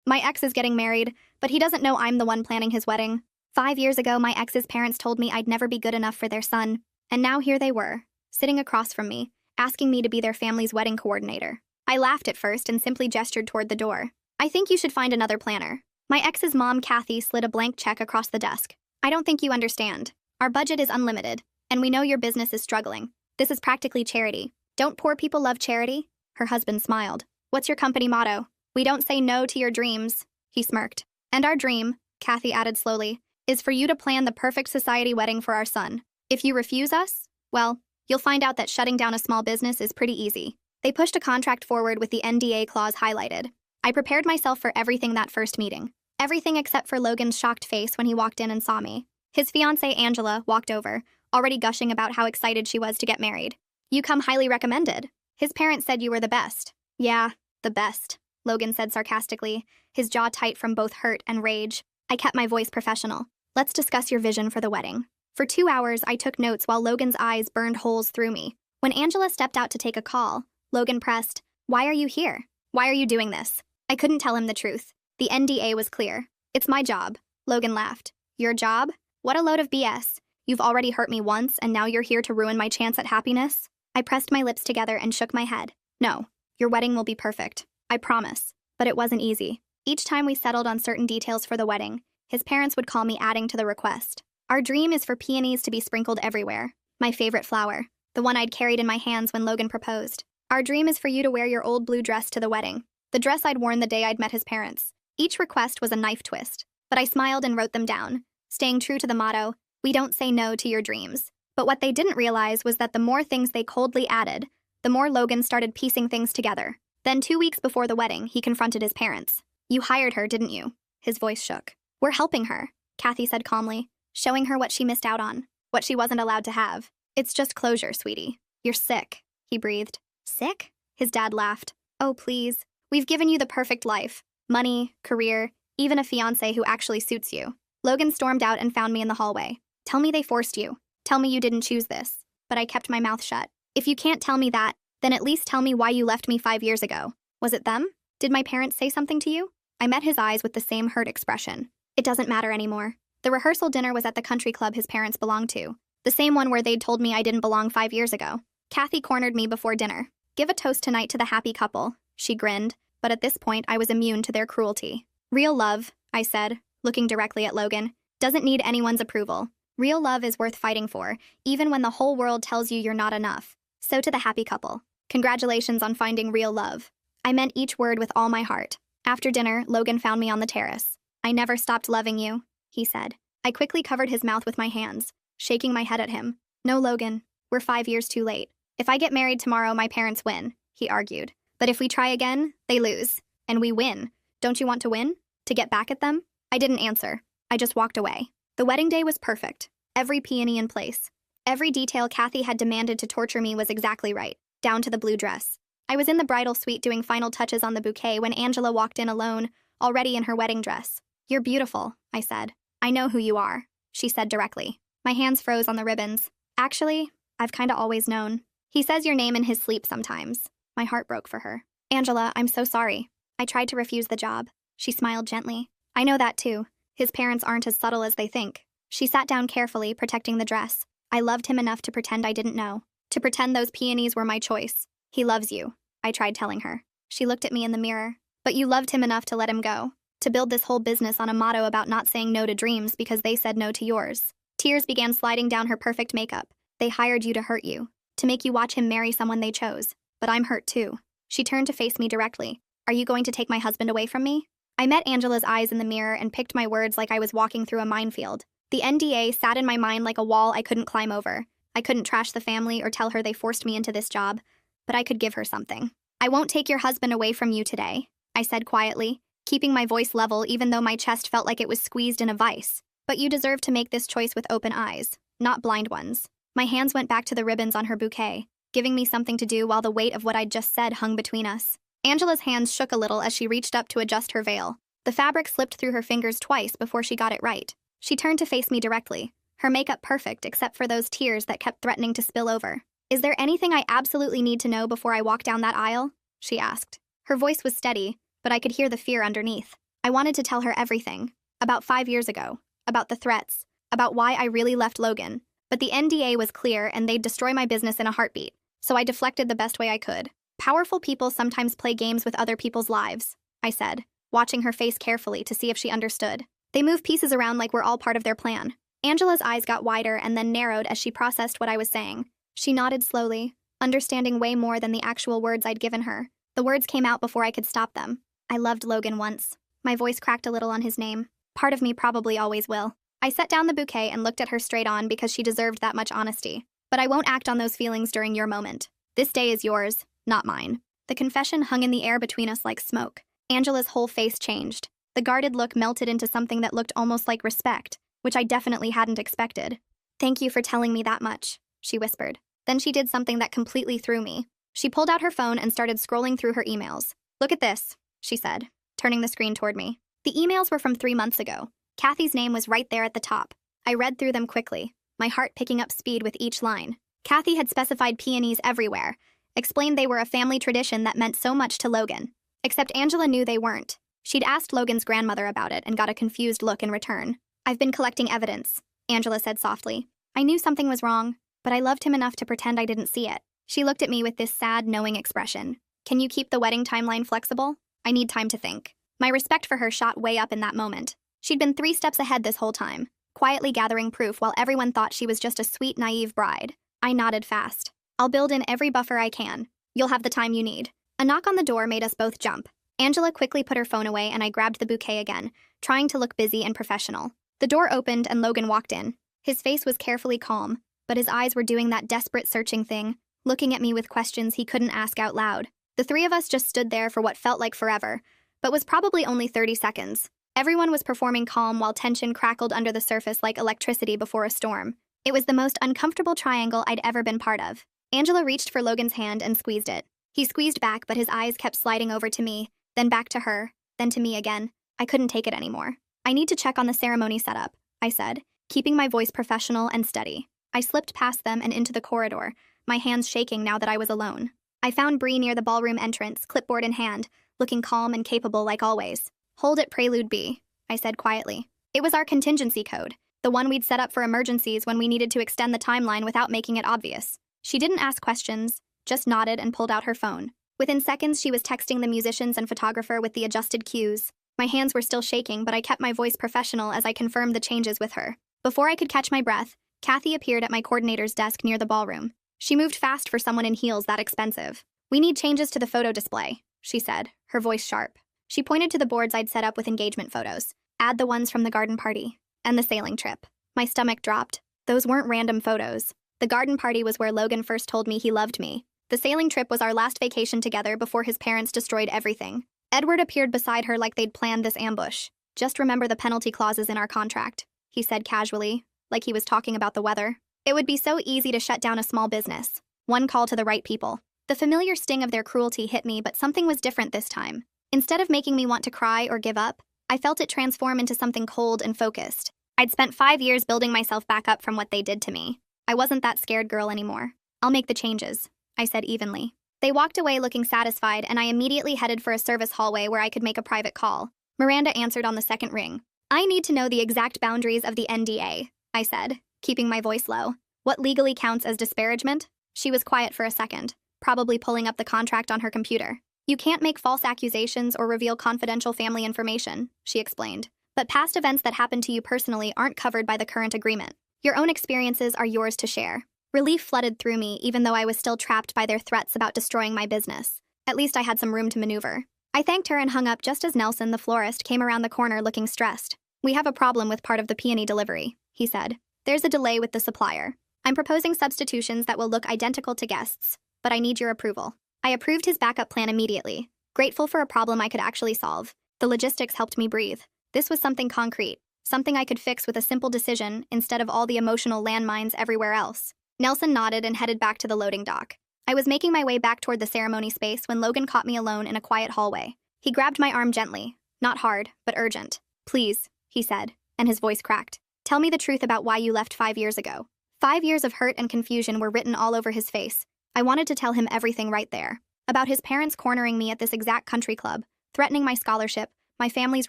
My ex is getting married, but he doesn't know I'm the one planning his wedding. 5 years ago, my ex's parents told me I'd never be good enough for their son, and now here they were, sitting across from me, asking me to be their family's wedding coordinator. I laughed at first and simply gestured toward the door. I think you should find another planner. My ex's mom, Kathy, slid a blank check across the desk. I don't think you understand. Our budget is unlimited, and we know your business is struggling. This is practically charity. Don't poor people love charity? Her husband smiled. What's your company motto? We don't say no to your dreams, he smirked. And our dream, Kathy added slowly, is for you to plan the perfect society wedding for our son. If you refuse us, well, you'll find out that shutting down a small business is pretty easy. They pushed a contract forward with the NDA clause highlighted. I prepared myself for everything that first meeting. Everything except for Logan's shocked face when he walked in and saw me. His fiancée, Angela, walked over, already gushing about how excited she was to get married. You come highly recommended. His parents said you were the best. Yeah, the best, Logan said sarcastically, his jaw tight from both hurt and rage. I kept my voice professional. Let's discuss your vision for the wedding. For 2 hours, I took notes while Logan's eyes burned holes through me. When Angela stepped out to take a call, Logan pressed, "Why are you here? Why are you doing this?" I couldn't tell him the truth. The NDA was clear. It's my job. Logan laughed. Your job? What a load of BS. You've already hurt me once, and now you're here to ruin my chance at happiness? I pressed my lips together and shook my head. No, your wedding will be perfect. I promise. But it wasn't easy. Each time we settled on certain details for the wedding, his parents would call me adding to the request. Our dream is for peonies to be sprinkled everywhere. My favorite flower. The one I'd carried in my hands when Logan proposed. Our dream is for you to wear your old blue dress to the wedding. The dress I'd worn the day I'd met his parents. Each request was a knife twist, but I smiled and wrote them down, staying true to the motto, we don't say no to your dreams. But what they didn't realize was that the more things they coldly added, the more Logan started piecing things together. Then 2 weeks before the wedding, he confronted his parents. You hired her, didn't you? His voice shook. We're helping her, Kathy said calmly, showing her what she missed out on, what she wasn't allowed to have. It's just closure, sweetie. You're sick, he breathed. Sick? His dad laughed. Oh, please. We've given you the perfect life. Money, career, even a fiancé who actually suits you. Logan stormed out and found me in the hallway. Tell me they forced you. Tell me you didn't choose this. But I kept my mouth shut. If you can't tell me that, then at least tell me why you left me 5 years ago. Was it them? Did my parents say something to you? I met his eyes with the same hurt expression. It doesn't matter anymore. The rehearsal dinner was at the country club his parents belonged to. The same one where they'd told me I didn't belong 5 years ago. Kathy cornered me before dinner. Give a toast tonight to the happy couple. She grinned, but at this point I was immune to their cruelty. Real love, I said, looking directly at Logan, doesn't need anyone's approval. Real love is worth fighting for, even when the whole world tells you you're not enough. So to the happy couple. Congratulations on finding real love. I meant each word with all my heart. After dinner, Logan found me on the terrace. I never stopped loving you, he said. I quickly covered his mouth with my hands, shaking my head at him. No, Logan, we're 5 years too late. If I get married tomorrow, my parents win, he argued. But if we try again, they lose. And we win. Don't you want to win? To get back at them? I didn't answer. I just walked away. The wedding day was perfect. Every peony in place. Every detail Kathy had demanded to torture me was exactly right, down to the blue dress. I was in the bridal suite doing final touches on the bouquet when Angela walked in alone, already in her wedding dress. You're beautiful, I said. I know who you are, she said directly. My hands froze on the ribbons. Actually, I've kinda always known. He says your name in his sleep sometimes. My heart broke for her. Angela, I'm so sorry. I tried to refuse the job. She smiled gently. I know that too. His parents aren't as subtle as they think. She sat down carefully, protecting the dress. I loved him enough to pretend I didn't know. To pretend those peonies were my choice. He loves you, I tried telling her. She looked at me in the mirror. But you loved him enough to let him go. To build this whole business on a motto about not saying no to dreams because they said no to yours. Tears began sliding down her perfect makeup. They hired you to hurt you. To make you watch him marry someone they chose. But I'm hurt too. She turned to face me directly. Are you going to take my husband away from me? I met Angela's eyes in the mirror and picked my words like I was walking through a minefield. The NDA sat in my mind like a wall I couldn't climb over. I couldn't trash the family or tell her they forced me into this job, but I could give her something. I won't take your husband away from you today, I said quietly, keeping my voice level even though my chest felt like it was squeezed in a vice. But you deserve to make this choice with open eyes, not blind ones. My hands went back to the ribbons on her bouquet, giving me something to do while the weight of what I'd just said hung between us. Angela's hands shook a little as she reached up to adjust her veil. The fabric slipped through her fingers twice before she got it right. She turned to face me directly, her makeup perfect except for those tears that kept threatening to spill over. Is there anything I absolutely need to know before I walk down that aisle? She asked. Her voice was steady, but I could hear the fear underneath. I wanted to tell her everything. About 5 years ago. About the threats. About why I really left Logan. But the NDA was clear and they'd destroy my business in a heartbeat. So I deflected the best way I could. Powerful people sometimes play games with other people's lives, I said, watching her face carefully to see if she understood. They move pieces around like we're all part of their plan. Angela's eyes got wider and then narrowed as she processed what I was saying. She nodded slowly, understanding way more than the actual words I'd given her. The words came out before I could stop them. I loved Logan once. My voice cracked a little on his name. Part of me probably always will. I set down the bouquet and looked at her straight on because she deserved that much honesty. But I won't act on those feelings during your moment. This day is yours, not mine. The confession hung in the air between us like smoke. Angela's whole face changed. The guarded look melted into something that looked almost like respect, which I definitely hadn't expected. "Thank you for telling me that much," she whispered. Then she did something that completely threw me. She pulled out her phone and started scrolling through her emails. "Look at this," she said, turning the screen toward me. The emails were from 3 months ago. Kathy's name was right there at the top. I read through them quickly, my heart picking up speed with each line. Kathy had specified peonies everywhere, explained they were a family tradition that meant so much to Logan. Except Angela knew they weren't. She'd asked Logan's grandmother about it and got a confused look in return. "I've been collecting evidence," Angela said softly. "I knew something was wrong, but I loved him enough to pretend I didn't see it." She looked at me with this sad, knowing expression. "Can you keep the wedding timeline flexible? I need time to think." My respect for her shot way up in that moment. She'd been 3 steps ahead this whole time, quietly gathering proof while everyone thought she was just a sweet, naive bride. I nodded fast. "I'll build in every buffer I can. You'll have the time you need." A knock on the door made us both jump. Angela quickly put her phone away and I grabbed the bouquet again, trying to look busy and professional. The door opened and Logan walked in. His face was carefully calm, but his eyes were doing that desperate searching thing, looking at me with questions he couldn't ask out loud. The 3 of us just stood there for what felt like forever, but was probably only 30 seconds. Everyone was performing calm while tension crackled under the surface like electricity before a storm. It was the most uncomfortable triangle I'd ever been part of. Angela reached for Logan's hand and squeezed it. He squeezed back, but his eyes kept sliding over to me, then back to her, then to me again. I couldn't take it anymore. "I need to check on the ceremony setup," I said, keeping my voice professional and steady. I slipped past them and into the corridor, my hands shaking now that I was alone. I found Bree near the ballroom entrance, clipboard in hand, looking calm and capable like always. "Hold it, Prelude B," I said quietly. It was our contingency code, the one we'd set up for emergencies when we needed to extend the timeline without making it obvious. She didn't ask questions, just nodded and pulled out her phone. Within seconds, she was texting the musicians and photographer with the adjusted cues. My hands were still shaking, but I kept my voice professional as I confirmed the changes with her. Before I could catch my breath, Kathy appeared at my coordinator's desk near the ballroom. She moved fast for someone in heels that expensive. "We need changes to the photo display," she said, her voice sharp. She pointed to the boards I'd set up with engagement photos. "Add the ones from the garden party and the sailing trip." My stomach dropped. Those weren't random photos. The garden party was where Logan first told me he loved me. The sailing trip was our last vacation together before his parents destroyed everything. Edward appeared beside her like they'd planned this ambush. "Just remember the penalty clauses in our contract," he said casually, like he was talking about the weather. It would be so easy to shut down a small business. One call to the right people. The familiar sting of their cruelty hit me, but something was different this time. Instead of making me want to cry or give up, I felt it transform into something cold and focused. I'd spent 5 years building myself back up from what they did to me. I wasn't that scared girl anymore. "I'll make the changes," I said evenly. They walked away looking satisfied, and I immediately headed for a service hallway where I could make a private call. Miranda answered on the second ring. "I need to know the exact boundaries of the NDA," I said, keeping my voice low. "What legally counts as disparagement?" She was quiet for a second, probably pulling up the contract on her computer. "You can't make false accusations or reveal confidential family information," she explained. "But past events that happened to you personally aren't covered by the current agreement. Your own experiences are yours to share." Relief flooded through me, even though I was still trapped by their threats about destroying my business. At least I had some room to maneuver. I thanked her and hung up just as Nelson, the florist, came around the corner looking stressed. "We have a problem with part of the peony delivery," he said. "There's a delay with the supplier. I'm proposing substitutions that will look identical to guests, but I need your approval." I approved his backup plan immediately, grateful for a problem I could actually solve. The logistics helped me breathe. This was something concrete, something I could fix with a simple decision instead of all the emotional landmines everywhere else. Nelson nodded and headed back to the loading dock. I was making my way back toward the ceremony space when Logan caught me alone in a quiet hallway. He grabbed my arm gently, not hard, but urgent. "Please," he said, and his voice cracked. "Tell me the truth about why you left 5 years ago." 5 years of hurt and confusion were written all over his face. I wanted to tell him everything right there. About his parents cornering me at this exact country club, threatening my scholarship, my family's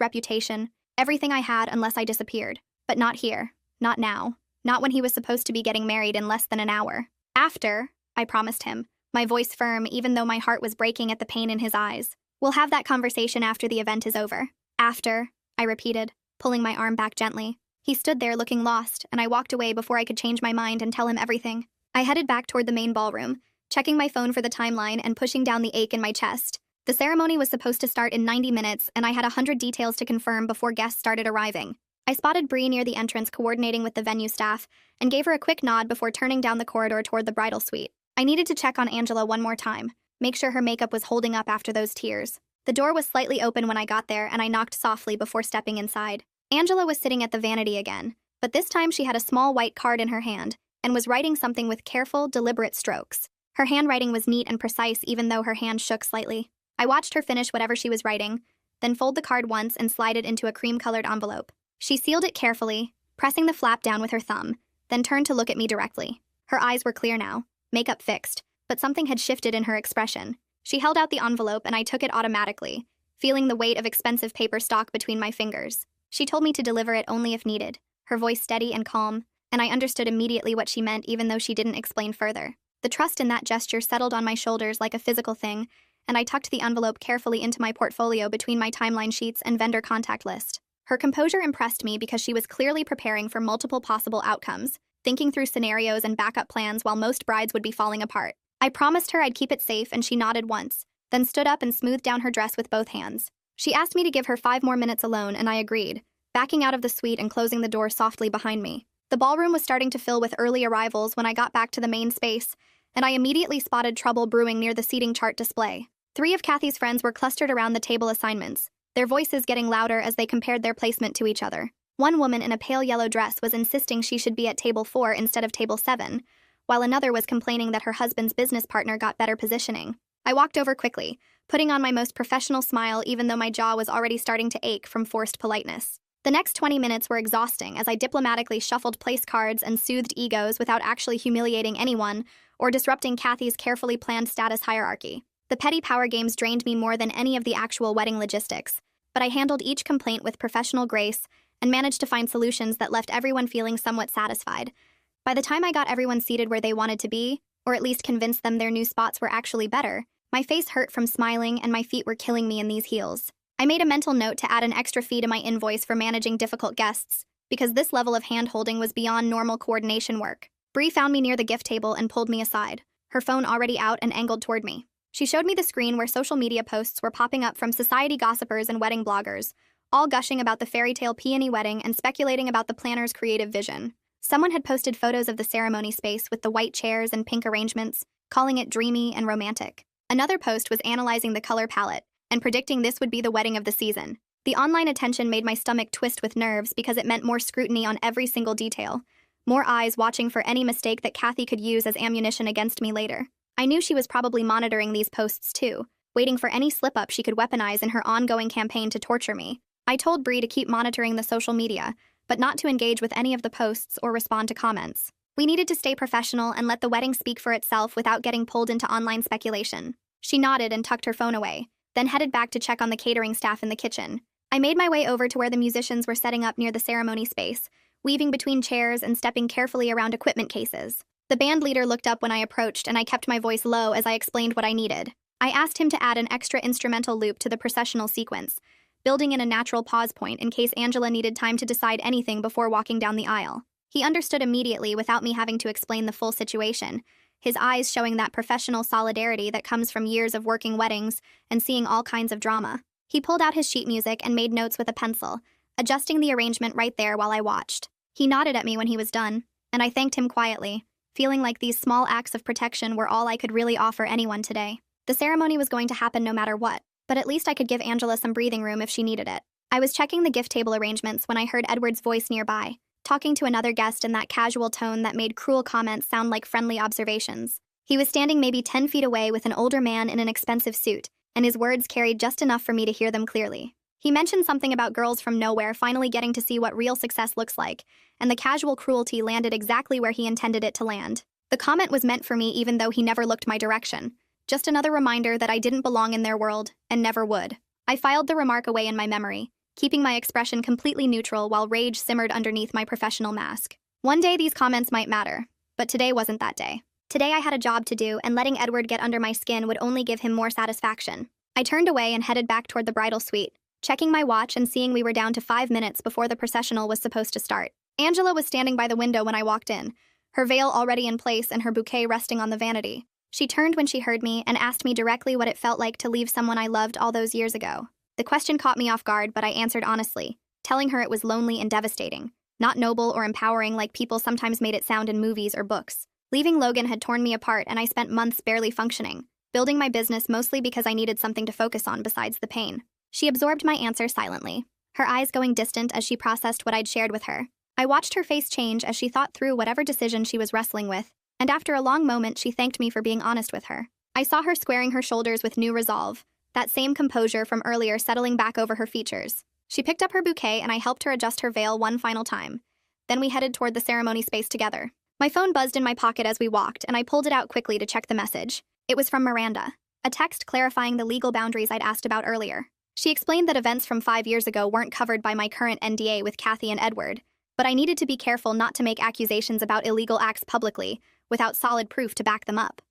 reputation, everything I had unless I disappeared. But not here. Not now. Not when he was supposed to be getting married in less than an hour. After, I promised him, my voice firm even though my heart was breaking at the pain in his eyes. We'll have that conversation after the event is over. After, I repeated, pulling my arm back gently. He stood there looking lost, and I walked away before I could change my mind and tell him everything. I headed back toward the main ballroom, checking my phone for the timeline and pushing down the ache in my chest. The ceremony was supposed to start in 90 minutes, and I had 100 details to confirm before guests started arriving. I spotted Bree near the entrance coordinating with the venue staff, and gave her a quick nod before turning down the corridor toward the bridal suite. I needed to check on Angela one more time, make sure her makeup was holding up after those tears. The door was slightly open when I got there, and I knocked softly before stepping inside. Angela was sitting at the vanity again, but this time she had a small white card in her hand, and was writing something with careful, deliberate strokes. Her handwriting was neat and precise even though her hand shook slightly. I watched her finish whatever she was writing, then fold the card once and slide it into a cream-colored envelope. She sealed it carefully, pressing the flap down with her thumb, then turned to look at me directly. Her eyes were clear now, makeup fixed, but something had shifted in her expression. She held out the envelope and I took it automatically, feeling the weight of expensive paper stock between my fingers. She told me to deliver it only if needed, her voice steady and calm, and I understood immediately what she meant even though she didn't explain further. The trust in that gesture settled on my shoulders like a physical thing, and I tucked the envelope carefully into my portfolio between my timeline sheets and vendor contact list. Her composure impressed me because she was clearly preparing for multiple possible outcomes, thinking through scenarios and backup plans while most brides would be falling apart. I promised her I'd keep it safe, and she nodded once, then stood up and smoothed down her dress with both hands. She asked me to give her 5 more minutes alone, and I agreed, backing out of the suite and closing the door softly behind me. The ballroom was starting to fill with early arrivals when I got back to the main space, and I immediately spotted trouble brewing near the seating chart display. 3 of Kathy's friends were clustered around the table assignments, their voices getting louder as they compared their placement to each other. One woman in a pale yellow dress was insisting she should be at table 4 instead of table 7, while another was complaining that her husband's business partner got better positioning. I walked over quickly, putting on my most professional smile even though my jaw was already starting to ache from forced politeness. The next 20 minutes were exhausting as I diplomatically shuffled place cards and soothed egos without actually humiliating anyone or disrupting Kathy's carefully planned status hierarchy. The petty power games drained me more than any of the actual wedding logistics, but I handled each complaint with professional grace and managed to find solutions that left everyone feeling somewhat satisfied. By the time I got everyone seated where they wanted to be, or at least convinced them their new spots were actually better, my face hurt from smiling and my feet were killing me in these heels. I made a mental note to add an extra fee to my invoice for managing difficult guests, because this level of hand-holding was beyond normal coordination work. Bree found me near the gift table and pulled me aside, her phone already out and angled toward me. She showed me the screen where social media posts were popping up from society gossipers and wedding bloggers, all gushing about the fairy tale peony wedding and speculating about the planner's creative vision. Someone had posted photos of the ceremony space with the white chairs and pink arrangements, calling it dreamy and romantic. Another post was analyzing the color palette and predicting this would be the wedding of the season. The online attention made my stomach twist with nerves because it meant more scrutiny on every single detail, more eyes watching for any mistake that Kathy could use as ammunition against me later. I knew she was probably monitoring these posts too, waiting for any slip-up she could weaponize in her ongoing campaign to torture me. I told Bree to keep monitoring the social media, but not to engage with any of the posts or respond to comments. We needed to stay professional and let the wedding speak for itself without getting pulled into online speculation. She nodded and tucked her phone away, then headed back to check on the catering staff in the kitchen. I made my way over to where the musicians were setting up near the ceremony space, weaving between chairs and stepping carefully around equipment cases. The band leader looked up when I approached, and I kept my voice low as I explained what I needed. I asked him to add an extra instrumental loop to the processional sequence, building in a natural pause point in case Angela needed time to decide anything before walking down the aisle. He understood immediately without me having to explain the full situation, his eyes showing that professional solidarity that comes from years of working weddings and seeing all kinds of drama. He pulled out his sheet music and made notes with a pencil, adjusting the arrangement right there while I watched. He nodded at me when he was done, and I thanked him quietly, feeling like these small acts of protection were all I could really offer anyone today. The ceremony was going to happen no matter what, but at least I could give Angela some breathing room if she needed it. I was checking the gift table arrangements when I heard Edward's voice nearby, talking to another guest in that casual tone that made cruel comments sound like friendly observations. He was standing maybe 10 feet away with an older man in an expensive suit, and his words carried just enough for me to hear them clearly. He mentioned something about girls from nowhere finally getting to see what real success looks like, and the casual cruelty landed exactly where he intended it to land. The comment was meant for me even though he never looked my direction. Just another reminder that I didn't belong in their world, and never would. I filed the remark away in my memory, keeping my expression completely neutral while rage simmered underneath my professional mask. One day these comments might matter, but today wasn't that day. Today I had a job to do, and letting Edward get under my skin would only give him more satisfaction. I turned away and headed back toward the bridal suite, checking my watch and seeing we were down to 5 minutes before the processional was supposed to start. Angela was standing by the window when I walked in, her veil already in place and her bouquet resting on the vanity. She turned when she heard me and asked me directly what it felt like to leave someone I loved all those years ago. The question caught me off guard, but I answered honestly, telling her it was lonely and devastating, not noble or empowering like people sometimes made it sound in movies or books. Leaving Logan had torn me apart, and I spent months barely functioning, building my business mostly because I needed something to focus on besides the pain. She absorbed my answer silently, her eyes going distant as she processed what I'd shared with her. I watched her face change as she thought through whatever decision she was wrestling with, and after a long moment she thanked me for being honest with her. I saw her squaring her shoulders with new resolve, that same composure from earlier settling back over her features. She picked up her bouquet and I helped her adjust her veil one final time. Then we headed toward the ceremony space together. My phone buzzed in my pocket as we walked, and I pulled it out quickly to check the message. It was from Miranda, a text clarifying the legal boundaries I'd asked about earlier. She explained that events from 5 years ago weren't covered by my current NDA with Kathy and Edward, but I needed to be careful not to make accusations about illegal acts publicly, without solid proof to back them up.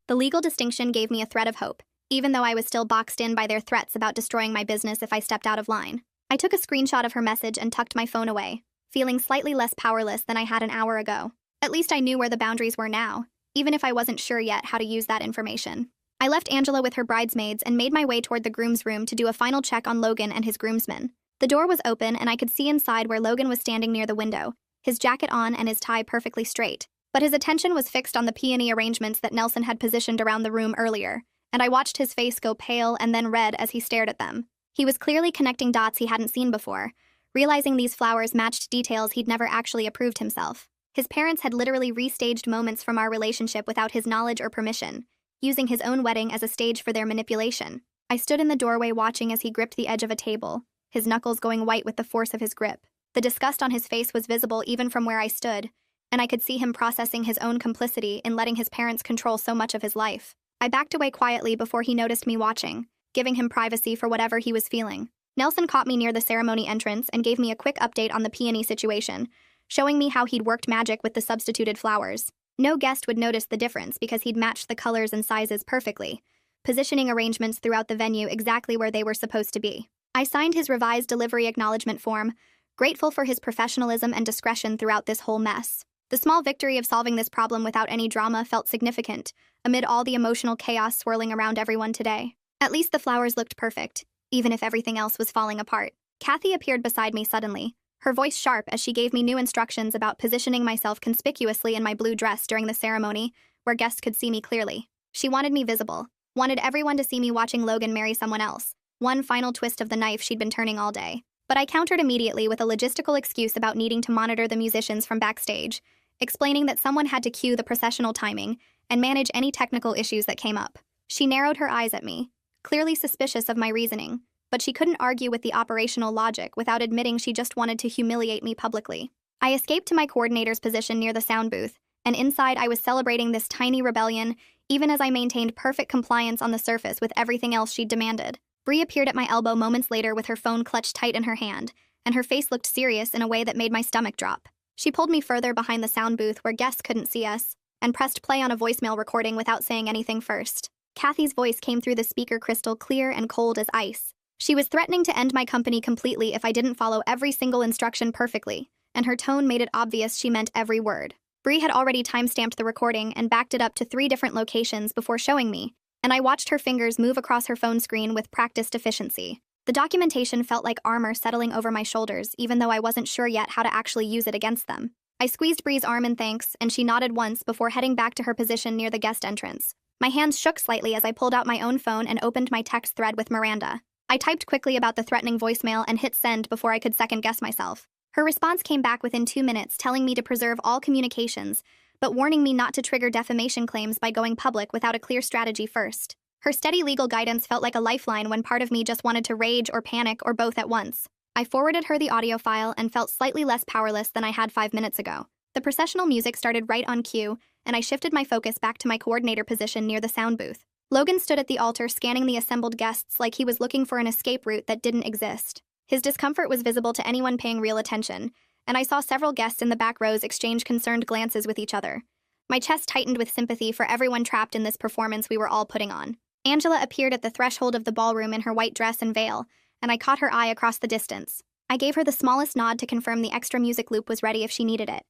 The legal distinction gave me a thread of hope, even though I was still boxed in by their threats about destroying my business if I stepped out of line. I took a screenshot of her message and tucked my phone away, feeling slightly less powerless than I had an hour ago. At least I knew where the boundaries were now, even if I wasn't sure yet how to use that information. I left Angela with her bridesmaids and made my way toward the groom's room to do a final check on Logan and his groomsmen. The door was open and I could see inside where Logan was standing near the window, his jacket on and his tie perfectly straight. But his attention was fixed on the peony arrangements that Nelson had positioned around the room earlier, and I watched his face go pale and then red as he stared at them. He was clearly connecting dots he hadn't seen before, realizing these flowers matched details he'd never actually approved himself. His parents had literally restaged moments from our relationship without his knowledge or permission, using his own wedding as a stage for their manipulation. I stood in the doorway watching as he gripped the edge of a table, his knuckles going white with the force of his grip. The disgust on his face was visible even from where I stood, and I could see him processing his own complicity in letting his parents control so much of his life. I backed away quietly before he noticed me watching, giving him privacy for whatever he was feeling. Nelson caught me near the ceremony entrance and gave me a quick update on the peony situation, showing me how he'd worked magic with the substituted flowers. No guest would notice the difference because he'd matched the colors and sizes perfectly, positioning arrangements throughout the venue exactly where they were supposed to be. I signed his revised delivery acknowledgement form, grateful for his professionalism and discretion throughout this whole mess. The small victory of solving this problem without any drama felt significant, amid all the emotional chaos swirling around everyone today. At least the flowers looked perfect, even if everything else was falling apart. Kathy appeared beside me suddenly, her voice sharp as she gave me new instructions about positioning myself conspicuously in my blue dress during the ceremony, where guests could see me clearly. She wanted me visible, wanted everyone to see me watching Logan marry someone else, one final twist of the knife she'd been turning all day. But I countered immediately with a logistical excuse about needing to monitor the musicians from backstage, explaining that someone had to cue the processional timing and manage any technical issues that came up. She narrowed her eyes at me, clearly suspicious of my reasoning, but she couldn't argue with the operational logic without admitting she just wanted to humiliate me publicly. I escaped to my coordinator's position near the sound booth, and inside I was celebrating this tiny rebellion, even as I maintained perfect compliance on the surface with everything else she'd demanded. Bree appeared at my elbow moments later with her phone clutched tight in her hand, and her face looked serious in a way that made my stomach drop. She pulled me further behind the sound booth where guests couldn't see us, and pressed play on a voicemail recording without saying anything first. Kathy's voice came through the speaker crystal clear and cold as ice. She was threatening to end my company completely if I didn't follow every single instruction perfectly, and her tone made it obvious she meant every word. Bree had already timestamped the recording and backed it up to 3 different locations before showing me, and I watched her fingers move across her phone screen with practiced efficiency. The documentation felt like armor settling over my shoulders, even though I wasn't sure yet how to actually use it against them. I squeezed Bree's arm in thanks, and she nodded once before heading back to her position near the guest entrance. My hands shook slightly as I pulled out my own phone and opened my text thread with Miranda. I typed quickly about the threatening voicemail and hit send before I could second-guess myself. Her response came back within 2 minutes, telling me to preserve all communications, but warning me not to trigger defamation claims by going public without a clear strategy first. Her steady legal guidance felt like a lifeline when part of me just wanted to rage or panic or both at once. I forwarded her the audio file and felt slightly less powerless than I had 5 minutes ago. The processional music started right on cue, and I shifted my focus back to my coordinator position near the sound booth. Logan stood at the altar scanning the assembled guests like he was looking for an escape route that didn't exist. His discomfort was visible to anyone paying real attention, and I saw several guests in the back rows exchange concerned glances with each other. My chest tightened with sympathy for everyone trapped in this performance we were all putting on. Angela appeared at the threshold of the ballroom in her white dress and veil, and I caught her eye across the distance. I gave her the smallest nod to confirm the extra music loop was ready if she needed it,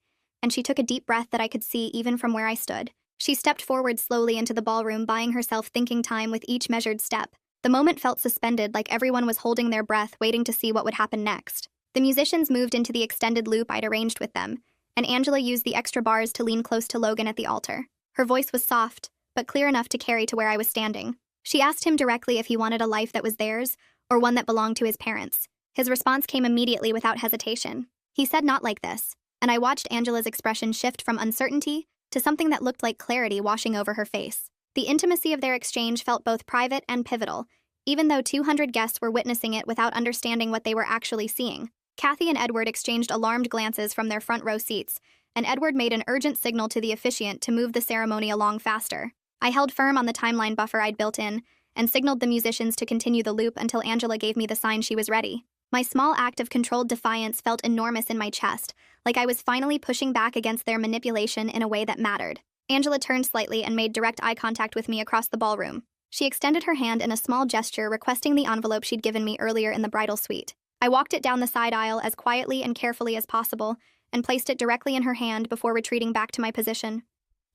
and she took a deep breath that I could see even from where I stood. She stepped forward slowly into the ballroom, buying herself thinking time with each measured step. The moment felt suspended, like everyone was holding their breath, waiting to see what would happen next. The musicians moved into the extended loop I'd arranged with them, and Angela used the extra bars to lean close to Logan at the altar. Her voice was soft, but clear enough to carry to where I was standing. She asked him directly if he wanted a life that was theirs, or one that belonged to his parents. His response came immediately without hesitation. He said not like this, and I watched Angela's expression shift from uncertainty to something that looked like clarity washing over her face. The intimacy of their exchange felt both private and pivotal, even though 200 guests were witnessing it without understanding what they were actually seeing. Kathy and Edward exchanged alarmed glances from their front row seats, and Edward made an urgent signal to the officiant to move the ceremony along faster. I held firm on the timeline buffer I'd built in, and signaled the musicians to continue the loop until Angela gave me the sign she was ready. My small act of controlled defiance felt enormous in my chest, like I was finally pushing back against their manipulation in a way that mattered. Angela turned slightly and made direct eye contact with me across the ballroom. She extended her hand in a small gesture, requesting the envelope she'd given me earlier in the bridal suite. I walked it down the side aisle as quietly and carefully as possible and placed it directly in her hand before retreating back to my position.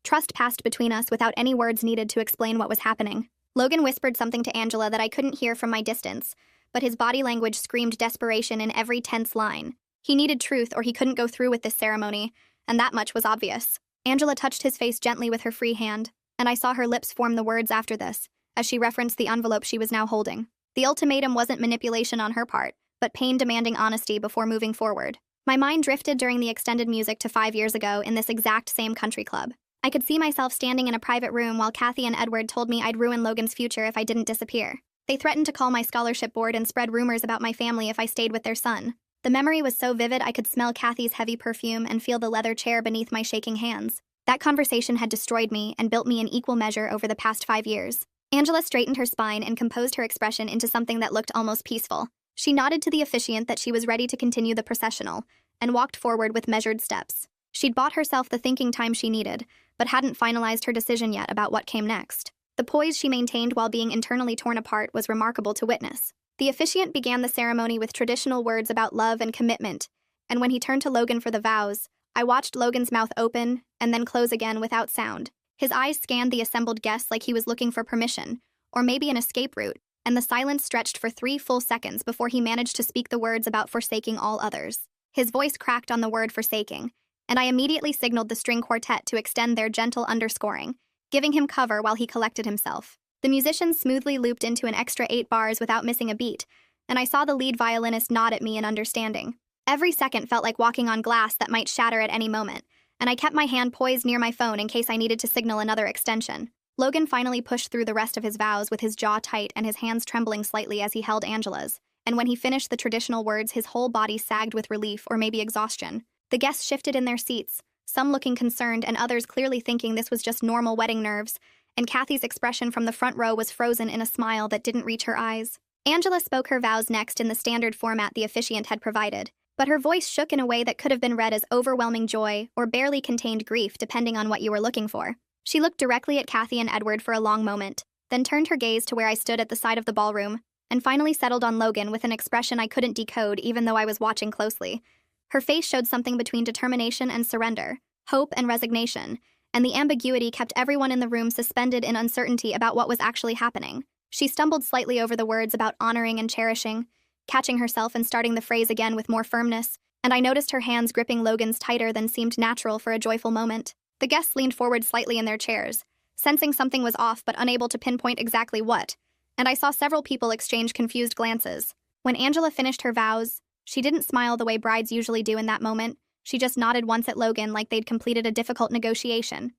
Trust passed between us without any words needed to explain what was happening. Logan whispered something to Angela that I couldn't hear from my distance, but his body language screamed desperation in every tense line. He needed truth or he couldn't go through with this ceremony, and that much was obvious. Angela touched his face gently with her free hand, and I saw her lips form the words after this, as she referenced the envelope she was now holding. The ultimatum wasn't manipulation on her part, but pain demanding honesty before moving forward. My mind drifted during the extended music to 5 years ago in this exact same country club. I could see myself standing in a private room while Kathy and Edward told me I'd ruin Logan's future if I didn't disappear. They threatened to call my scholarship board and spread rumors about my family if I stayed with their son. The memory was so vivid I could smell Kathy's heavy perfume and feel the leather chair beneath my shaking hands. That conversation had destroyed me and built me in equal measure over the past 5 years. Angela straightened her spine and composed her expression into something that looked almost peaceful. She nodded to the officiant that she was ready to continue the processional, and walked forward with measured steps. She'd bought herself the thinking time she needed, but hadn't finalized her decision yet about what came next. The poise she maintained while being internally torn apart was remarkable to witness. The officiant began the ceremony with traditional words about love and commitment, and when he turned to Logan for the vows, I watched Logan's mouth open and then close again without sound. His eyes scanned the assembled guests like he was looking for permission, or maybe an escape route, and the silence stretched for 3 full seconds before he managed to speak the words about forsaking all others. His voice cracked on the word forsaking, and I immediately signaled the string quartet to extend their gentle underscoring, giving him cover while he collected himself. The musicians smoothly looped into an extra 8 bars without missing a beat, and I saw the lead violinist nod at me in understanding. Every second felt like walking on glass that might shatter at any moment, and I kept my hand poised near my phone in case I needed to signal another extension. Logan finally pushed through the rest of his vows with his jaw tight and his hands trembling slightly as he held Angela's, and when he finished the traditional words, his whole body sagged with relief or maybe exhaustion. The guests shifted in their seats, some looking concerned and others clearly thinking this was just normal wedding nerves, and Kathy's expression from the front row was frozen in a smile that didn't reach her eyes. Angela spoke her vows next in the standard format the officiant had provided, but her voice shook in a way that could have been read as overwhelming joy or barely contained grief depending on what you were looking for. She looked directly at Kathy and Edward for a long moment, then turned her gaze to where I stood at the side of the ballroom, and finally settled on Logan with an expression I couldn't decode even though I was watching closely. Her face showed something between determination and surrender, hope and resignation, and the ambiguity kept everyone in the room suspended in uncertainty about what was actually happening. She stumbled slightly over the words about honoring and cherishing, catching herself and starting the phrase again with more firmness, and I noticed her hands gripping Logan's tighter than seemed natural for a joyful moment. The guests leaned forward slightly in their chairs, sensing something was off but unable to pinpoint exactly what, and I saw several people exchange confused glances. When Angela finished her vows, she didn't smile the way brides usually do in that moment. She just nodded once at Logan like they'd completed a difficult negotiation.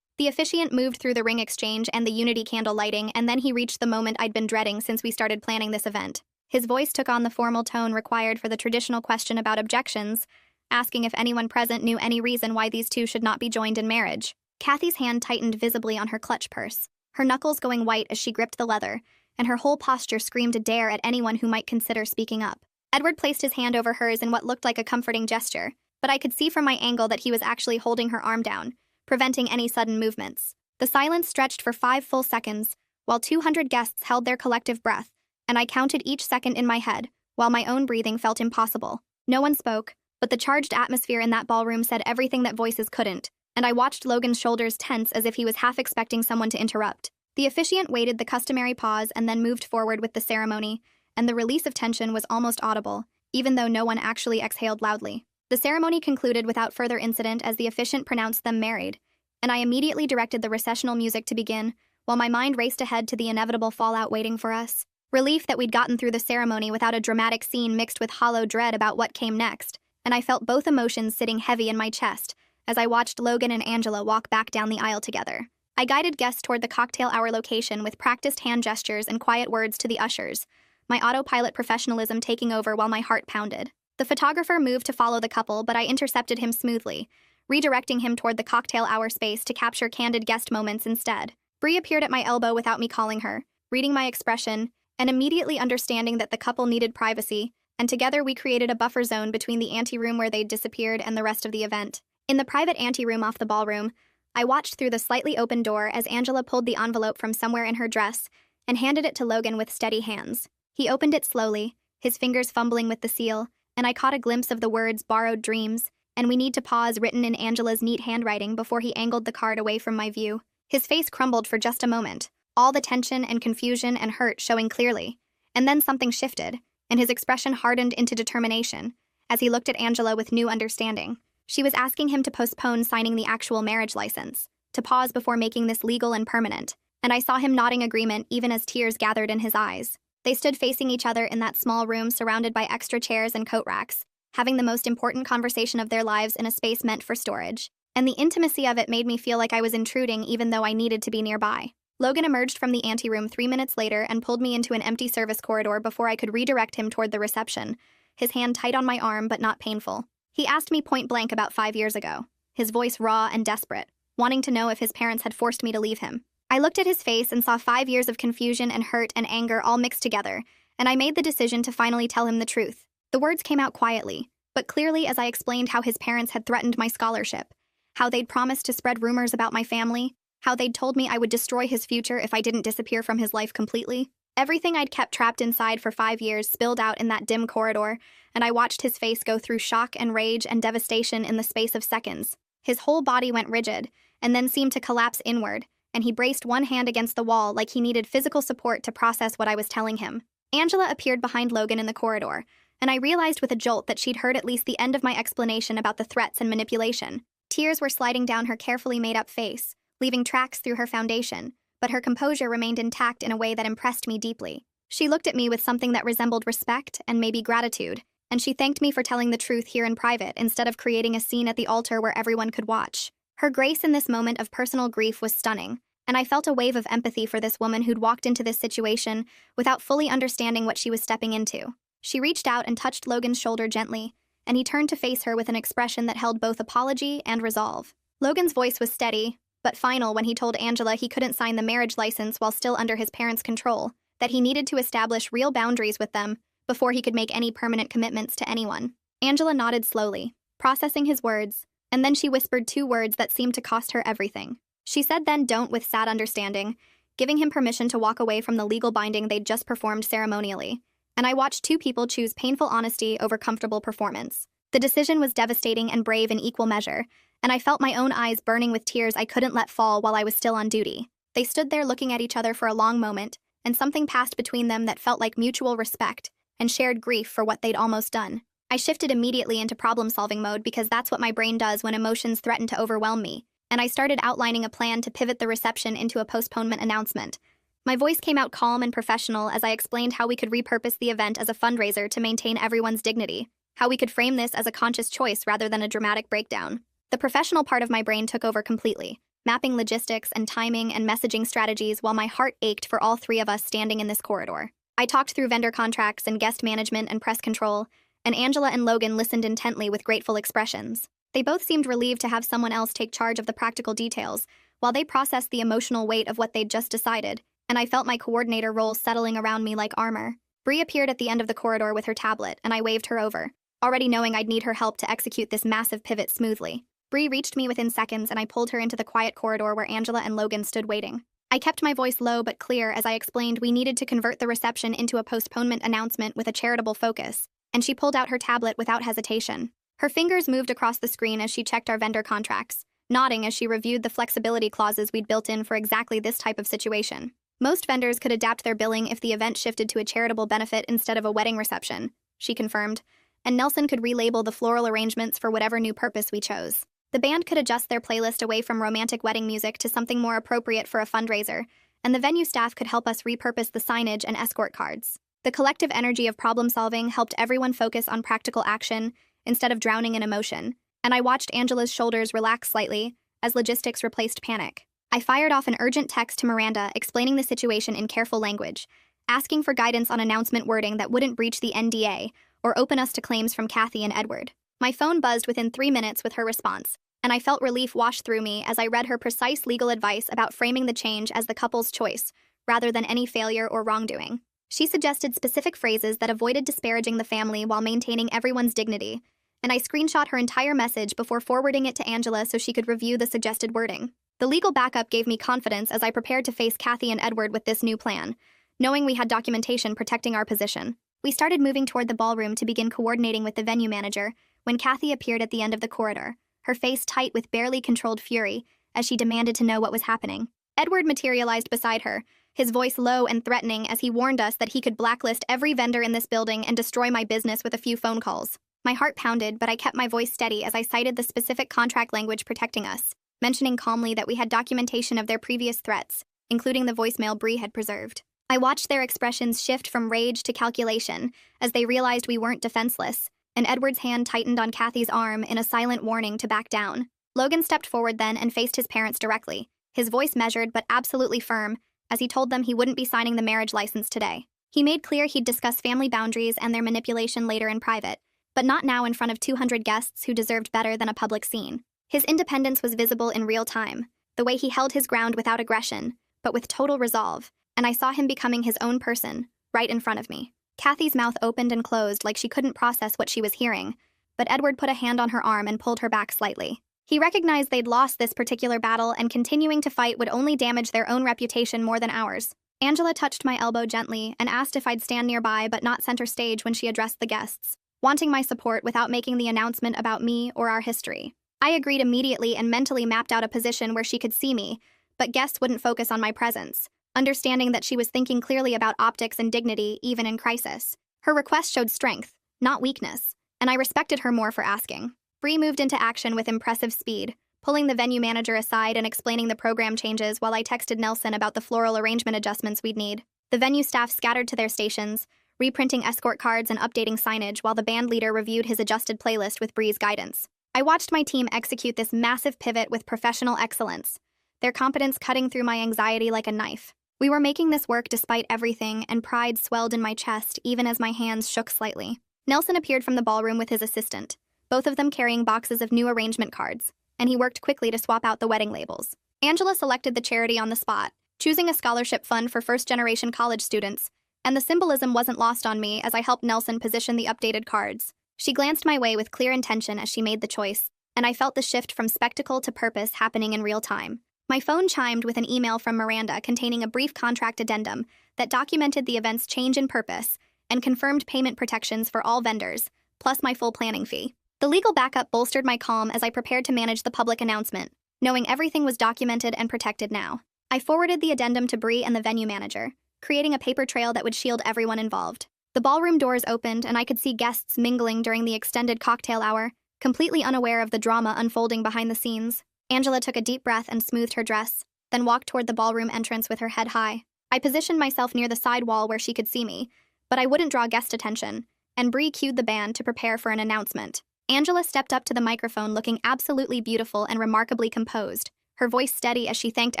The officiant moved through the ring exchange and the unity candle lighting, and then he reached the moment I'd been dreading since we started planning this event. His voice took on the formal tone required for the traditional question about objections, asking if anyone present knew any reason why these two should not be joined in marriage. Kathy's hand tightened visibly on her clutch purse. her knuckles going white as she gripped the leather, and her whole posture screamed a dare at anyone who might consider speaking up. Edward placed his hand over hers in what looked like a comforting gesture, but I could see from my angle that he was actually holding her arm down, preventing any sudden movements. The silence stretched for 5 full seconds, while 200 guests held their collective breath, and I counted each second in my head, while my own breathing felt impossible. No one spoke, but the charged atmosphere in that ballroom said everything that voices couldn't, and I watched Logan's shoulders tense as if he was half expecting someone to interrupt. The officiant waited the customary pause and then moved forward with the ceremony, and the release of tension was almost audible, even though no one actually exhaled loudly. The ceremony concluded without further incident as the officiant pronounced them married, and I immediately directed the recessional music to begin, while my mind raced ahead to the inevitable fallout waiting for us. Relief that we'd gotten through the ceremony without a dramatic scene mixed with hollow dread about what came next, and I felt both emotions sitting heavy in my chest as I watched Logan and Angela walk back down the aisle together. I guided guests toward the cocktail hour location with practiced hand gestures and quiet words to the ushers, my autopilot professionalism taking over while my heart pounded. The photographer moved to follow the couple, but I intercepted him smoothly, redirecting him toward the cocktail hour space to capture candid guest moments instead. Bree appeared at my elbow without me calling her, reading my expression, and immediately understanding that the couple needed privacy, and together we created a buffer zone between the anteroom where they'd disappeared and the rest of the event. In the private anteroom off the ballroom, I watched through the slightly open door as Angela pulled the envelope from somewhere in her dress and handed it to Logan with steady hands. He opened it slowly, his fingers fumbling with the seal, and I caught a glimpse of the words "borrowed dreams" and "we need to pause" written in Angela's neat handwriting before he angled the card away from my view. His face crumbled for just a moment, all the tension and confusion and hurt showing clearly, and then something shifted, and his expression hardened into determination as he looked at Angela with new understanding. She was asking him to postpone signing the actual marriage license, to pause before making this legal and permanent, and I saw him nodding agreement even as tears gathered in his eyes. They stood facing each other in that small room surrounded by extra chairs and coat racks, having the most important conversation of their lives in a space meant for storage, and the intimacy of it made me feel like I was intruding even though I needed to be nearby. Logan emerged from the anteroom 3 minutes later and pulled me into an empty service corridor before I could redirect him toward the reception, his hand tight on my arm but not painful. He asked me point blank about 5 years ago, his voice raw and desperate, wanting to know if his parents had forced me to leave him. I looked at his face and saw 5 years of confusion and hurt and anger all mixed together, and I made the decision to finally tell him the truth. The words came out quietly, but clearly as I explained how his parents had threatened my scholarship, how they'd promised to spread rumors about my family, how they'd told me I would destroy his future if I didn't disappear from his life completely. Everything I'd kept trapped inside for 5 years spilled out in that dim corridor, and I watched his face go through shock and rage and devastation in the space of seconds. His whole body went rigid, and then seemed to collapse inward, and he braced one hand against the wall like he needed physical support to process what I was telling him. Angela appeared behind Logan in the corridor, and I realized with a jolt that she'd heard at least the end of my explanation about the threats and manipulation. Tears were sliding down her carefully made-up face, leaving tracks through her foundation, but her composure remained intact in a way that impressed me deeply. She looked at me with something that resembled respect and maybe gratitude, and she thanked me for telling the truth here in private instead of creating a scene at the altar where everyone could watch. Her grace in this moment of personal grief was stunning, and I felt a wave of empathy for this woman who'd walked into this situation without fully understanding what she was stepping into. She reached out and touched Logan's shoulder gently, and he turned to face her with an expression that held both apology and resolve. Logan's voice was steady, but final when he told Angela he couldn't sign the marriage license while still under his parents' control, that he needed to establish real boundaries with them before he could make any permanent commitments to anyone. Angela nodded slowly, processing his words, and then she whispered 2 words that seemed to cost her everything. She said then don't with sad understanding, giving him permission to walk away from the legal binding they'd just performed ceremonially, and I watched 2 people choose painful honesty over comfortable performance. The decision was devastating and brave in equal measure, and I felt my own eyes burning with tears I couldn't let fall while I was still on duty. They stood there looking at each other for a long moment, and something passed between them that felt like mutual respect and shared grief for what they'd almost done. I shifted immediately into problem-solving mode because that's what my brain does when emotions threaten to overwhelm me, and I started outlining a plan to pivot the reception into a postponement announcement. My voice came out calm and professional as I explained how we could repurpose the event as a fundraiser to maintain everyone's dignity, how we could frame this as a conscious choice rather than a dramatic breakdown. The professional part of my brain took over completely, mapping logistics and timing and messaging strategies while my heart ached for all 3 of us standing in this corridor. I talked through vendor contracts and guest management and press control, and Angela and Logan listened intently with grateful expressions. They both seemed relieved to have someone else take charge of the practical details, while they processed the emotional weight of what they'd just decided, and I felt my coordinator role settling around me like armor. Bree appeared at the end of the corridor with her tablet, and I waved her over, already knowing I'd need her help to execute this massive pivot smoothly. Bree reached me within seconds, and I pulled her into the quiet corridor where Angela and Logan stood waiting. I kept my voice low but clear as I explained we needed to convert the reception into a postponement announcement with a charitable focus, and she pulled out her tablet without hesitation. Her fingers moved across the screen as she checked our vendor contracts, nodding as she reviewed the flexibility clauses we'd built in for exactly this type of situation. Most vendors could adapt their billing if the event shifted to a charitable benefit instead of a wedding reception, she confirmed, and Nelson could relabel the floral arrangements for whatever new purpose we chose. The band could adjust their playlist away from romantic wedding music to something more appropriate for a fundraiser, and the venue staff could help us repurpose the signage and escort cards. The collective energy of problem-solving helped everyone focus on practical action instead of drowning in emotion, and I watched Angela's shoulders relax slightly as logistics replaced panic. I fired off an urgent text to Miranda explaining the situation in careful language, asking for guidance on announcement wording that wouldn't breach the NDA or open us to claims from Kathy and Edward. My phone buzzed within 3 minutes with her response, and I felt relief wash through me as I read her precise legal advice about framing the change as the couple's choice, rather than any failure or wrongdoing. She suggested specific phrases that avoided disparaging the family while maintaining everyone's dignity, and I screenshot her entire message before forwarding it to Angela so she could review the suggested wording. The legal backup gave me confidence as I prepared to face Kathy and Edward with this new plan, knowing we had documentation protecting our position. We started moving toward the ballroom to begin coordinating with the venue manager when Kathy appeared at the end of the corridor, her face tight with barely controlled fury as she demanded to know what was happening. Edward materialized beside her, his voice low and threatening as he warned us that he could blacklist every vendor in this building and destroy my business with a few phone calls. My heart pounded, but I kept my voice steady as I cited the specific contract language protecting us, mentioning calmly that we had documentation of their previous threats, including the voicemail Bree had preserved. I watched their expressions shift from rage to calculation as they realized we weren't defenseless, and Edward's hand tightened on Kathy's arm in a silent warning to back down. Logan stepped forward then and faced his parents directly, his voice measured but absolutely firm, as he told them he wouldn't be signing the marriage license today. He made clear he'd discuss family boundaries and their manipulation later in private, but not now in front of 200 guests who deserved better than a public scene. His independence was visible in real time, the way he held his ground without aggression, but with total resolve, and I saw him becoming his own person, right in front of me. Kathy's mouth opened and closed like she couldn't process what she was hearing, but Edward put a hand on her arm and pulled her back slightly. He recognized they'd lost this particular battle and continuing to fight would only damage their own reputation more than ours. Angela touched my elbow gently and asked if I'd stand nearby but not center stage when she addressed the guests, wanting my support without making the announcement about me or our history. I agreed immediately and mentally mapped out a position where she could see me, but guests wouldn't focus on my presence, understanding that she was thinking clearly about optics and dignity even in crisis. Her request showed strength, not weakness, and I respected her more for asking. Bree moved into action with impressive speed, pulling the venue manager aside and explaining the program changes while I texted Nelson about the floral arrangement adjustments we'd need. The venue staff scattered to their stations, reprinting escort cards and updating signage while the band leader reviewed his adjusted playlist with Bree's guidance. I watched my team execute this massive pivot with professional excellence, their competence cutting through my anxiety like a knife. We were making this work despite everything, and pride swelled in my chest even as my hands shook slightly. Nelson appeared from the ballroom with his assistant, both of them carrying boxes of new arrangement cards, and he worked quickly to swap out the wedding labels. Angela selected the charity on the spot, choosing a scholarship fund for first-generation college students, and the symbolism wasn't lost on me as I helped Nelson position the updated cards. She glanced my way with clear intention as she made the choice, and I felt the shift from spectacle to purpose happening in real time. My phone chimed with an email from Miranda containing a brief contract addendum that documented the event's change in purpose and confirmed payment protections for all vendors, plus my full planning fee. The legal backup bolstered my calm as I prepared to manage the public announcement, knowing everything was documented and protected now. I forwarded the addendum to Bree and the venue manager, creating a paper trail that would shield everyone involved. The ballroom doors opened and I could see guests mingling during the extended cocktail hour, completely unaware of the drama unfolding behind the scenes. Angela took a deep breath and smoothed her dress, then walked toward the ballroom entrance with her head high. I positioned myself near the side wall where she could see me, but I wouldn't draw guest attention, and Bree cued the band to prepare for an announcement. Angela stepped up to the microphone looking absolutely beautiful and remarkably composed, her voice steady as she thanked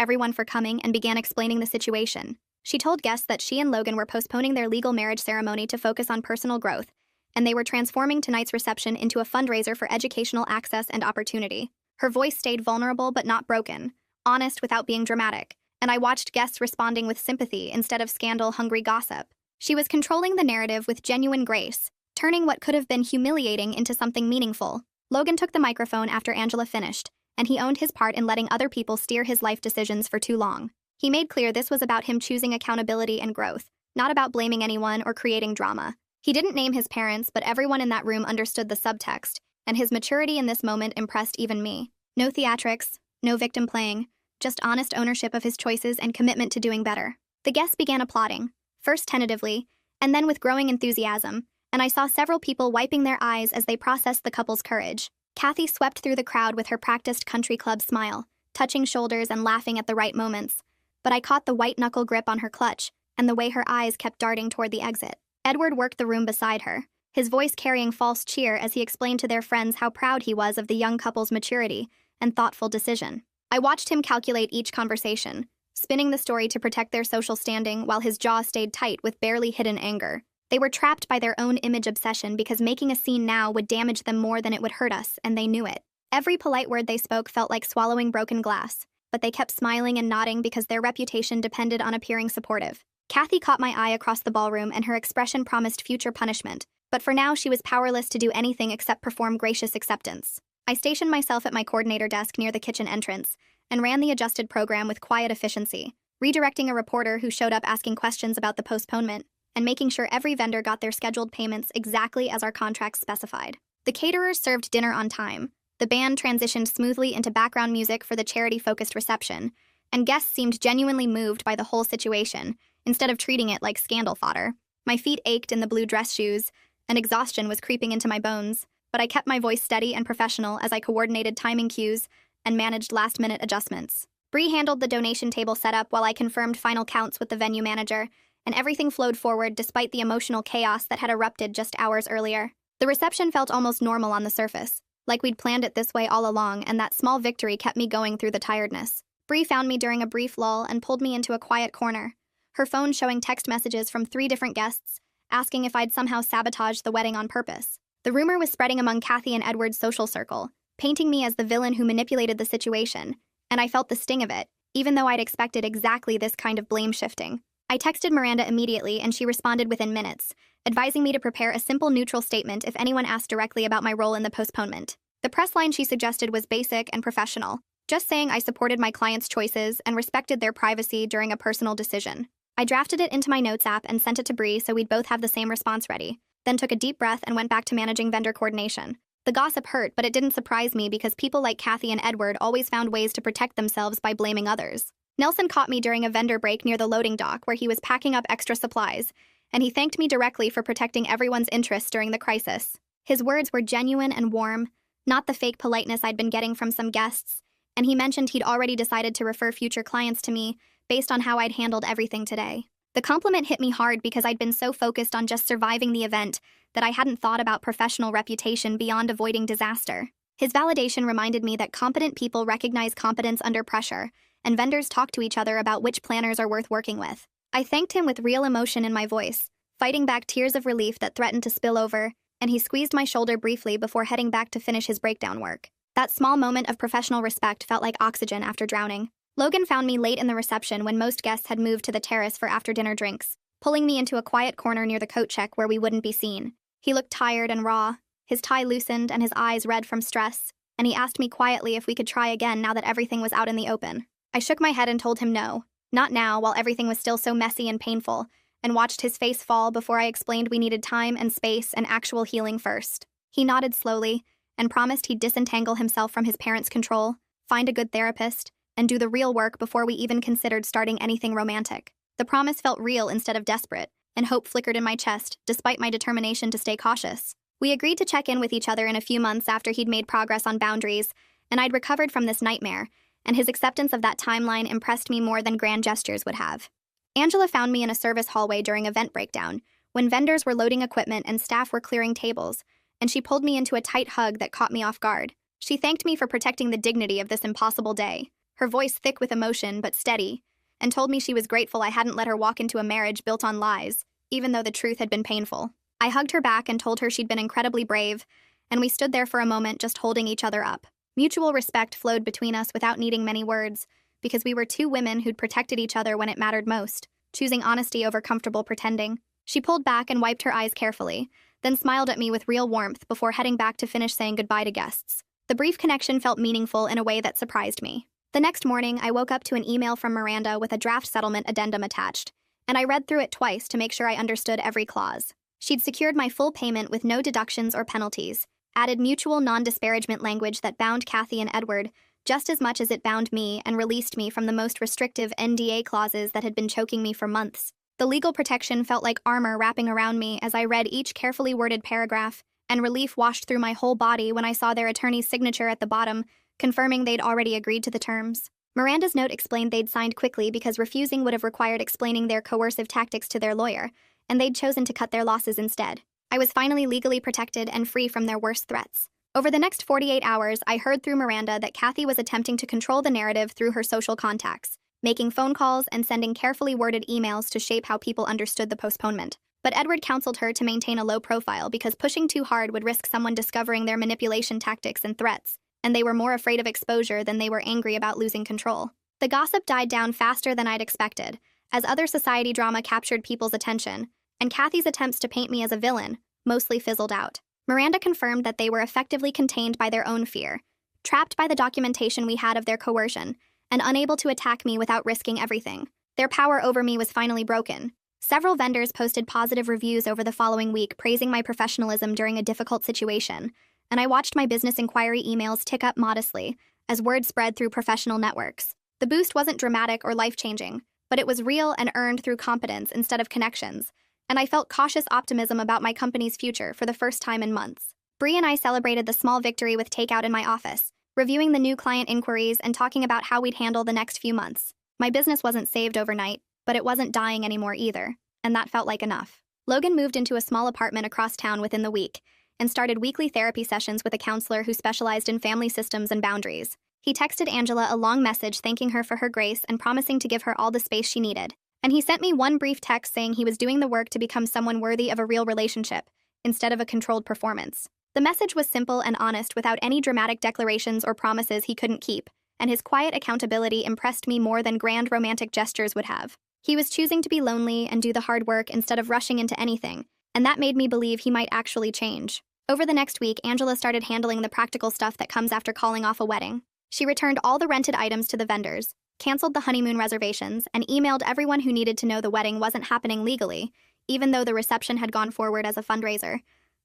everyone for coming and began explaining the situation. She told guests that she and Logan were postponing their legal marriage ceremony to focus on personal growth, and they were transforming tonight's reception into a fundraiser for educational access and opportunity. Her voice stayed vulnerable but not broken, honest without being dramatic, and I watched guests responding with sympathy instead of scandal-hungry gossip. She was controlling the narrative with genuine grace, turning what could have been humiliating into something meaningful. Logan took the microphone after Angela finished, and he owned his part in letting other people steer his life decisions for too long. He made clear this was about him choosing accountability and growth, not about blaming anyone or creating drama. He didn't name his parents, but everyone in that room understood the subtext, and his maturity in this moment impressed even me. No theatrics, no victim playing, just honest ownership of his choices and commitment to doing better. The guests began applauding, first tentatively, and then with growing enthusiasm, and I saw several people wiping their eyes as they processed the couple's courage. Kathy swept through the crowd with her practiced country club smile, touching shoulders and laughing at the right moments, but I caught the white-knuckle grip on her clutch and the way her eyes kept darting toward the exit. Edward worked the room beside her, his voice carrying false cheer as he explained to their friends how proud he was of the young couple's maturity and thoughtful decision. I watched him calculate each conversation, spinning the story to protect their social standing while his jaw stayed tight with barely hidden anger. They were trapped by their own image obsession because making a scene now would damage them more than it would hurt us, and they knew it. Every polite word they spoke felt like swallowing broken glass, but they kept smiling and nodding because their reputation depended on appearing supportive. Kathy caught my eye across the ballroom, and her expression promised future punishment, but for now she was powerless to do anything except perform gracious acceptance. I stationed myself at my coordinator desk near the kitchen entrance and ran the adjusted program with quiet efficiency, redirecting a reporter who showed up asking questions about the postponement and making sure every vendor got their scheduled payments exactly as our contracts specified. The caterers served dinner on time, the band transitioned smoothly into background music for the charity-focused reception, and guests seemed genuinely moved by the whole situation, instead of treating it like scandal fodder. My feet ached in the blue dress shoes, and exhaustion was creeping into my bones, but I kept my voice steady and professional as I coordinated timing cues and managed last-minute adjustments. Bree handled the donation table setup while I confirmed final counts with the venue manager, and everything flowed forward despite the emotional chaos that had erupted just hours earlier. The reception felt almost normal on the surface, like we'd planned it this way all along, and that small victory kept me going through the tiredness. Bree found me during a brief lull and pulled me into a quiet corner, her phone showing text messages from 3 different guests, asking if I'd somehow sabotaged the wedding on purpose. The rumor was spreading among Kathy and Edward's social circle, painting me as the villain who manipulated the situation, and I felt the sting of it, even though I'd expected exactly this kind of blame shifting. I texted Miranda immediately, and she responded within minutes, advising me to prepare a simple neutral statement if anyone asked directly about my role in the postponement. The press line she suggested was basic and professional, just saying I supported my clients' choices and respected their privacy during a personal decision. I drafted it into my notes app and sent it to Bree so we'd both have the same response ready, then took a deep breath and went back to managing vendor coordination. The gossip hurt, but it didn't surprise me because people like Kathy and Edward always found ways to protect themselves by blaming others. Nelson caught me during a vendor break near the loading dock where he was packing up extra supplies, and he thanked me directly for protecting everyone's interests during the crisis. His words were genuine and warm, not the fake politeness I'd been getting from some guests, and he mentioned he'd already decided to refer future clients to me based on how I'd handled everything today. The compliment hit me hard because I'd been so focused on just surviving the event that I hadn't thought about professional reputation beyond avoiding disaster. His validation reminded me that competent people recognize competence under pressure, and vendors talk to each other about which planners are worth working with. I thanked him with real emotion in my voice, fighting back tears of relief that threatened to spill over, and he squeezed my shoulder briefly before heading back to finish his breakdown work. That small moment of professional respect felt like oxygen after drowning. Logan found me late in the reception when most guests had moved to the terrace for after-dinner drinks, pulling me into a quiet corner near the coat check where we wouldn't be seen. He looked tired and raw, his tie loosened and his eyes red from stress, and he asked me quietly if we could try again now that everything was out in the open. I shook my head and told him no, not now while everything was still so messy and painful, and watched his face fall before I explained we needed time and space and actual healing first. He nodded slowly and promised he'd disentangle himself from his parents' control, find a good therapist, and do the real work before we even considered starting anything romantic. The promise felt real instead of desperate, and hope flickered in my chest despite my determination to stay cautious. We agreed to check in with each other in a few months after he'd made progress on boundaries, and I'd recovered from this nightmare, and his acceptance of that timeline impressed me more than grand gestures would have. Angela found me in a service hallway during event breakdown, when vendors were loading equipment and staff were clearing tables, and she pulled me into a tight hug that caught me off guard. She thanked me for protecting the dignity of this impossible day, her voice thick with emotion but steady, and told me she was grateful I hadn't let her walk into a marriage built on lies, even though the truth had been painful. I hugged her back and told her she'd been incredibly brave, and we stood there for a moment just holding each other up. Mutual respect flowed between us without needing many words, because we were two women who'd protected each other when it mattered most, choosing honesty over comfortable pretending. She pulled back and wiped her eyes carefully, then smiled at me with real warmth before heading back to finish saying goodbye to guests. The brief connection felt meaningful in a way that surprised me. The next morning, I woke up to an email from Miranda with a draft settlement addendum attached, and I read through it twice to make sure I understood every clause. She'd secured my full payment with no deductions or penalties, added mutual non-disparagement language that bound Kathy and Edward just as much as it bound me, and released me from the most restrictive NDA clauses that had been choking me for months. The legal protection felt like armor wrapping around me as I read each carefully worded paragraph, and relief washed through my whole body when I saw their attorney's signature at the bottom, confirming they'd already agreed to the terms. Miranda's note explained they'd signed quickly because refusing would have required explaining their coercive tactics to their lawyer, and they'd chosen to cut their losses instead. I was finally legally protected and free from their worst threats. Over the next 48 hours, I heard through Miranda that Kathy was attempting to control the narrative through her social contacts, making phone calls and sending carefully worded emails to shape how people understood the postponement. But Edward counseled her to maintain a low profile because pushing too hard would risk someone discovering their manipulation tactics and threats, and they were more afraid of exposure than they were angry about losing control. The gossip died down faster than I'd expected, as other society drama captured people's attention, and Kathy's attempts to paint me as a villain mostly fizzled out. Miranda confirmed that they were effectively contained by their own fear, trapped by the documentation we had of their coercion, and unable to attack me without risking everything. Their power over me was finally broken. Several vendors posted positive reviews over the following week praising my professionalism during a difficult situation, and I watched my business inquiry emails tick up modestly as word spread through professional networks. The boost wasn't dramatic or life-changing, but it was real and earned through competence instead of connections, and I felt cautious optimism about my company's future for the first time in months. Bree and I celebrated the small victory with takeout in my office, reviewing the new client inquiries and talking about how we'd handle the next few months. My business wasn't saved overnight, but it wasn't dying anymore either, and that felt like enough. Logan moved into a small apartment across town within the week and started weekly therapy sessions with a counselor who specialized in family systems and boundaries. He texted Angela a long message thanking her for her grace and promising to give her all the space she needed. And he sent me one brief text saying he was doing the work to become someone worthy of a real relationship, instead of a controlled performance. The message was simple and honest without any dramatic declarations or promises he couldn't keep, and his quiet accountability impressed me more than grand romantic gestures would have. He was choosing to be lonely and do the hard work instead of rushing into anything, and that made me believe he might actually change. Over the next week, Angela started handling the practical stuff that comes after calling off a wedding. She returned all the rented items to the vendors, canceled the honeymoon reservations, and emailed everyone who needed to know the wedding wasn't happening legally, even though the reception had gone forward as a fundraiser.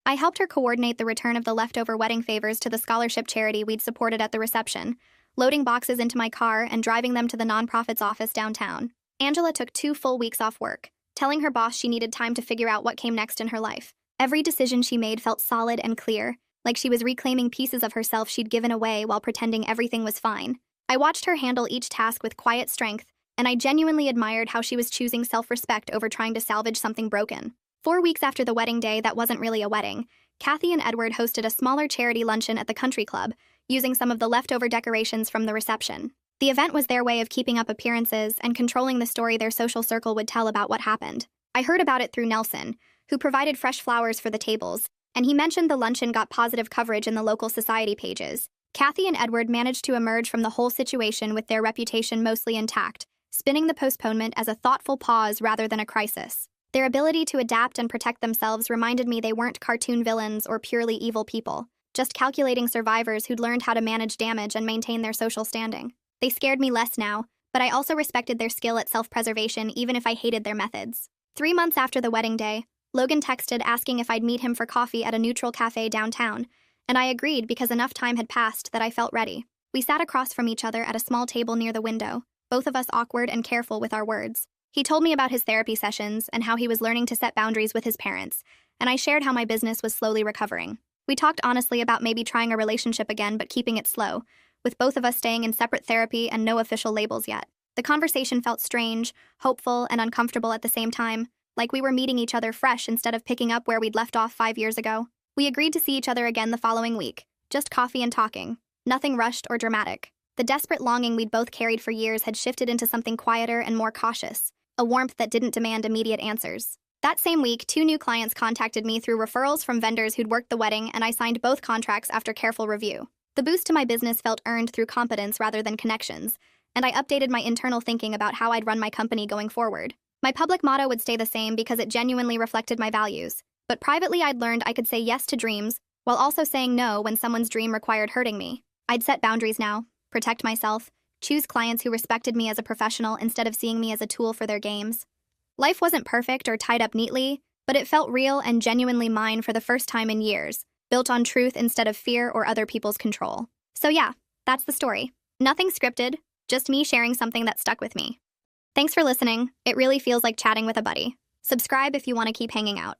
I helped her coordinate the return of the leftover wedding favors to the scholarship charity we'd supported at the reception, loading boxes into my car and driving them to the nonprofit's office downtown. Angela took 2 full weeks off work, telling her boss she needed time to figure out what came next in her life. Every decision she made felt solid and clear, like she was reclaiming pieces of herself she'd given away while pretending everything was fine. I watched her handle each task with quiet strength, and I genuinely admired how she was choosing self-respect over trying to salvage something broken. 4 weeks after the wedding day that wasn't really a wedding, Kathy and Edward hosted a smaller charity luncheon at the country club, using some of the leftover decorations from the reception. The event was their way of keeping up appearances and controlling the story their social circle would tell about what happened. I heard about it through Nelson, who provided fresh flowers for the tables, and he mentioned the luncheon got positive coverage in the local society pages. Kathy and Edward managed to emerge from the whole situation with their reputation mostly intact, spinning the postponement as a thoughtful pause rather than a crisis. Their ability to adapt and protect themselves reminded me they weren't cartoon villains or purely evil people, just calculating survivors who'd learned how to manage damage and maintain their social standing. They scared me less now, but I also respected their skill at self-preservation even if I hated their methods. 3 months after the wedding day, Logan texted asking if I'd meet him for coffee at a neutral cafe downtown, and I agreed because enough time had passed that I felt ready. We sat across from each other at a small table near the window, both of us awkward and careful with our words. He told me about his therapy sessions and how he was learning to set boundaries with his parents, and I shared how my business was slowly recovering. We talked honestly about maybe trying a relationship again but keeping it slow, with both of us staying in separate therapy and no official labels yet. The conversation felt strange, hopeful, and uncomfortable at the same time, like we were meeting each other fresh instead of picking up where we'd left off 5 years ago. We agreed to see each other again the following week, just coffee and talking, nothing rushed or dramatic. The desperate longing we'd both carried for years had shifted into something quieter and more cautious, a warmth that didn't demand immediate answers. That same week, 2 new clients contacted me through referrals from vendors who'd worked the wedding, and I signed both contracts after careful review. The boost to my business felt earned through competence rather than connections, and I updated my internal thinking about how I'd run my company going forward. My public motto would stay the same because it genuinely reflected my values. But privately, I'd learned I could say yes to dreams while also saying no when someone's dream required hurting me. I'd set boundaries now, protect myself, choose clients who respected me as a professional instead of seeing me as a tool for their games. Life wasn't perfect or tied up neatly, but it felt real and genuinely mine for the first time in years, built on truth instead of fear or other people's control. So yeah, that's the story. Nothing scripted, just me sharing something that stuck with me. Thanks for listening. It really feels like chatting with a buddy. Subscribe if you want to keep hanging out.